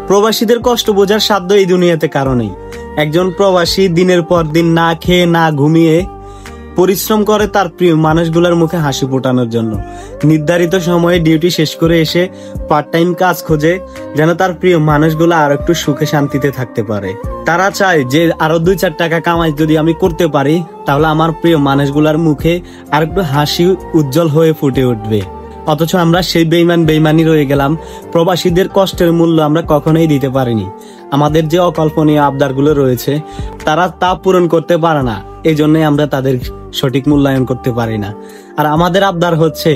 প্রবাসীদের কষ্ট বোঝার সাধ্য এই দুনিয়াতে কারণেই। একজন প্রবাসী দিনের পর দিন না খেয়ে না ঘুমিয়ে পরিশ্রম করে তার প্রিয় মানুষগুলোর মুখে হাসি ফোটানোর জন্য। নির্ধারিত সময়ে ডিউটি শেষ করে এসে পার্ট টাইম কাজ খোঁজে যেন তার প্রিয় মানুষগুলো আর একটু সুখে শান্তিতে থাকতে পারে। তারা চায় যে আরো 2-4 টাকা কামাই যদি আমি করতে পারি তাহলে আমার প্রিয় মানুষগুলোর মুখে আর একটু হাসি উজ্জ্বল হয়ে ফুটে উঠবে। অথচ আমরা সেই বেইমানি রয়ে গেলাম। প্রবাসীদের কষ্টের মূল্য আমরা কখনোই দিতে পারিনি। আমাদের যে অকল্পনীয় আবদারগুলো রয়েছে তারা তা পূরণ করতে পারে না, এই জন্যই আমরা তাদের সঠিক মূল্যায়ন করতে পারি না। আর আমাদের আবদার হচ্ছে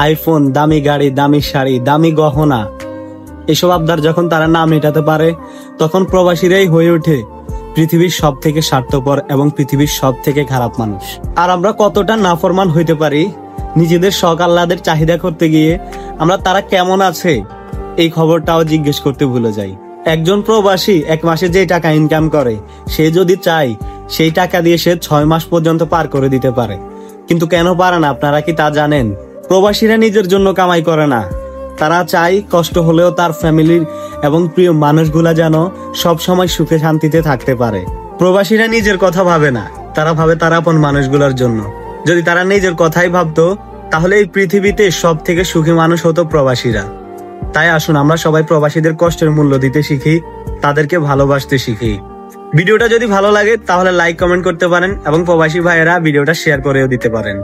আইফোন, দামি গাড়ি, দামি শাড়ি, দামি গহনা। এসব আবদার যখন তারা না মেটাতে পারে তখন প্রবাসীরাই হয়ে ওঠে পৃথিবীর সব থেকে স্বার্থপর এবং পৃথিবীর সব থেকে খারাপ মানুষ। আর আমরা কতটা নাফরমান হইতে পারি নিজেদের শখ আহ্লাদের চাহিদা করতে গিয়ে আমরা তারা কেমন আছে এই খবরটাও জিজ্ঞেস করতে ভুলে যাই। একজন প্রবাসী 1 মাসে যে টাকা ইনকাম করে সে যদি চায় সেই টাকা দিয়ে সে 6 মাস পর্যন্ত পার করে দিতে পারে, কিন্তু কেন পারে না আপনারা কি তা জানেন? প্রবাসীরা নিজের জন্য কামাই করে না, তারা চায় কষ্ট হলেও তার ফ্যামিলির এবং প্রিয় মানুষগুলা যেন সব সময় সুখে শান্তিতে থাকতে পারে। প্রবাসীরা নিজের কথা ভাবে না, তারা ভাবে তার আপন মানুষগুলোর জন্য। যদি তারা নিজের কথাই ভাবতো তাহলে এই পৃথিবীতে সব থেকে সুখী মানুষ হতো প্রবাসীরা। তাই আসুন আমরা সবাই প্রবাসীদের কষ্টের মূল্য দিতে শিখি, তাদেরকে ভালোবাসতে শিখি। ভিডিওটা যদি ভালো লাগে তাহলে লাইক কমেন্ট করতে পারেন এবং প্রবাসী ভাইয়েরা ভিডিওটা শেয়ার করেও দিতে পারেন।